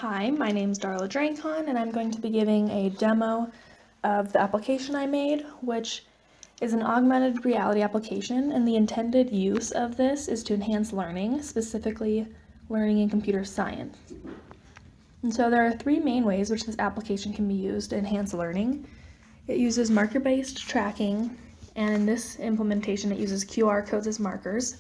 Hi, my name is Darla Drancon, and I'm going to be giving a demo of the application I made, which is an augmented reality application, and the intended use of this is to enhance learning, specifically learning in computer science. And so there are three main ways which this application can be used to enhance learning. It uses marker-based tracking, and in this implementation it uses QR codes as markers.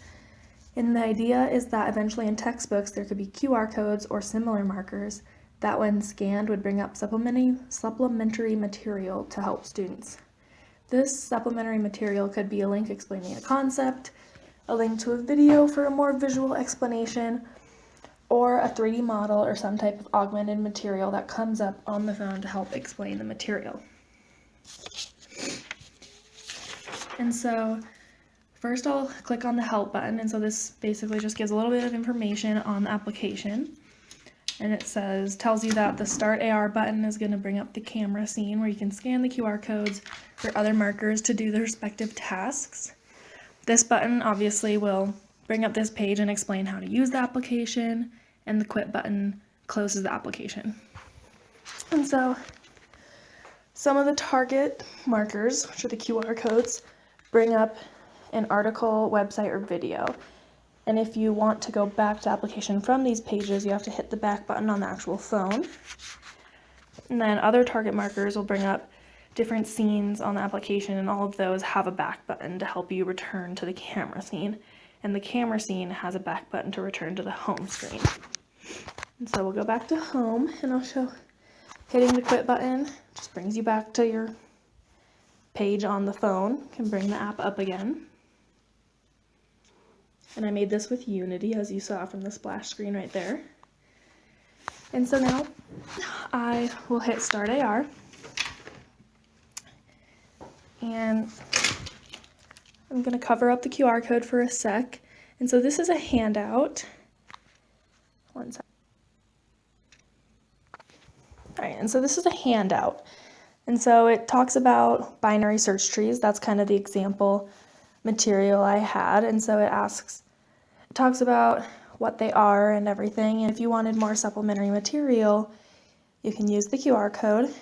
And the idea is that eventually in textbooks there could be QR codes or similar markers that when scanned would bring up supplementary material to help students. This supplementary material could be a link explaining a concept, a link to a video for a more visual explanation, or a 3D model or some type of augmented material that comes up on the phone to help explain the material. And so first I'll click on the help button, and so this basically just gives a little bit of information on the application. And it tells you that the Start AR button is going to bring up the camera scene where you can scan the QR codes for other markers to do the respective tasks. This button obviously will bring up this page and explain how to use the application, and the Quit button closes the application. And so some of the target markers, which are the QR codes, bring up an article, website, or video. And if you want to go back to application from these pages, you have to hit the back button on the actual phone. And then other target markers will bring up different scenes on the application, and all of those have a back button to help you return to the camera scene. And the camera scene has a back button to return to the home screen. And so we'll go back to home, and I'll show hitting the Quit button just brings you back to your page on the phone. You can bring the app up again. And I made this with Unity, as you saw from the splash screen right there. And so now I will hit Start AR. And I'm going to cover up the QR code for a sec. And so this is a handout. One sec. All right, and so this is a handout. And so it talks about binary search trees. That's kind of the example material I had. And so it talks about what they are and everything. And if you wanted more supplementary material, you can use the QR code.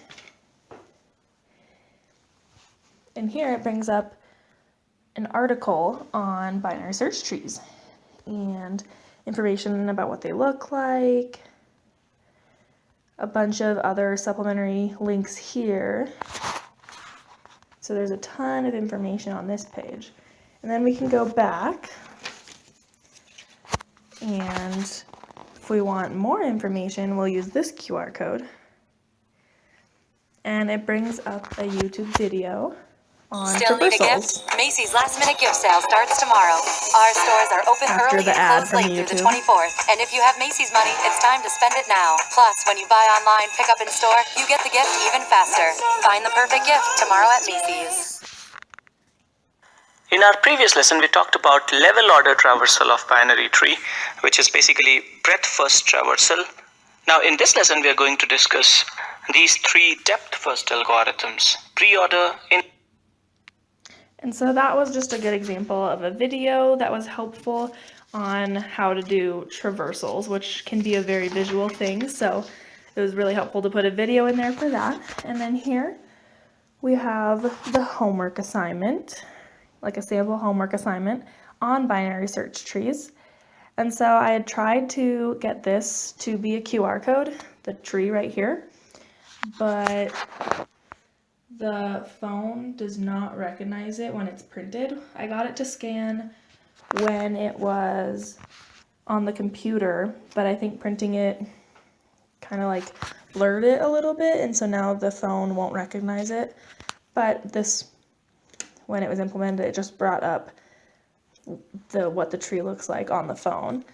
And here it brings up an article on binary search trees and information about what they look like, a bunch of other supplementary links here. So there's a ton of information on this page. And then we can go back, and if we want more information, we'll use this QR code. And it brings up a YouTube video on Still need a traversals. gift? Macy's last-minute gift sale starts tomorrow. Our stores are open After early the and ad close from late through the YouTube. 24th. And if you have Macy's money, it's time to spend it now. Plus, when you buy online, pick up in store, you get the gift even faster. Find the perfect gift tomorrow at Macy's. In our previous lesson, we talked about level order traversal of binary tree, which is basically breadth first traversal. Now in this lesson, we are going to discuss these three depth first algorithms: pre-order, And so that was just a good example of a video that was helpful on how to do traversals, which can be a very visual thing. So it was really helpful to put a video in there for that. And then here we have the homework assignment, like a sample homework assignment on binary search trees. And so I had tried to get this to be a QR code, the tree right here, but the phone does not recognize it when it's printed. I got it to scan when it was on the computer, but I think printing it kind of like blurred it a little bit, and so now the phone won't recognize it. But this, when it was implemented, it just brought up what the tree looks like on the phone.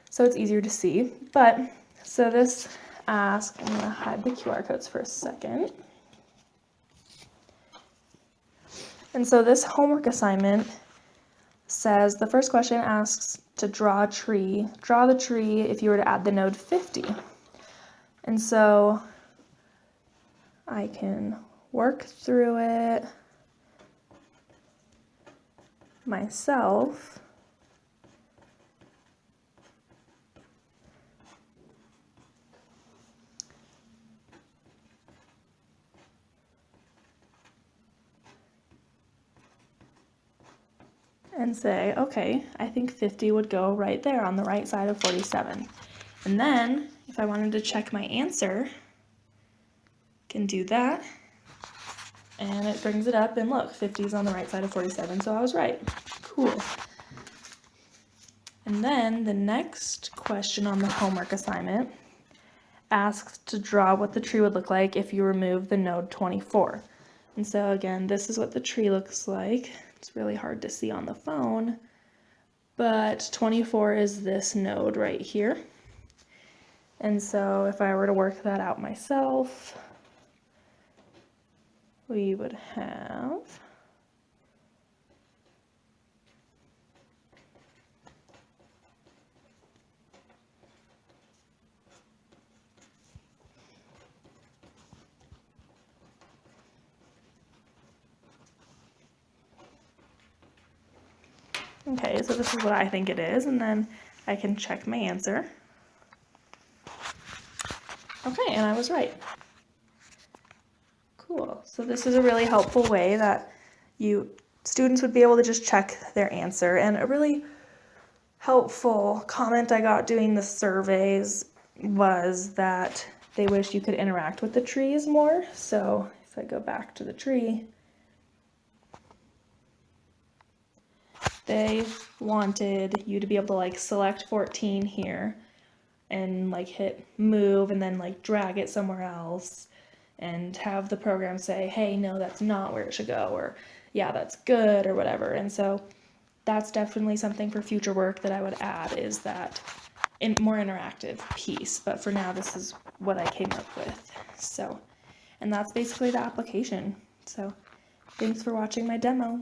So it's easier to see. But so this asks, I'm gonna hide the QR codes for a second. And so this homework assignment says, the first question asks to draw a tree. Draw the tree if you were to add the node 50. And so I can work through it myself. and say, okay, I think 50 would go right there on the right side of 47. And then if I wanted to check my answer, can do that, and it brings it up, and look, 50 is on the right side of 47, so I was right. Cool. And then the next question on the homework assignment asks to draw what the tree would look like if you remove the node 24. And so again, this is what the tree looks like. It's really hard to see on the phone, but 24 is this node right here. And so if I were to work that out myself, we would have okay, so this is what I think it is, and then I can check my answer. Okay, and I was right. Cool. So this is a really helpful way that students would be able to just check their answer. And a really helpful comment I got doing the surveys was that they wish you could interact with the trees more. So if I go back to the tree, they wanted you to be able to like select 14 here and like hit move and then like drag it somewhere else and have the program say, hey, no, that's not where it should go, or yeah, that's good, or whatever. And so that's definitely something for future work that I would add, is that more interactive piece. But for now, this is what I came up with. So, and that's basically the application. So thanks for watching my demo.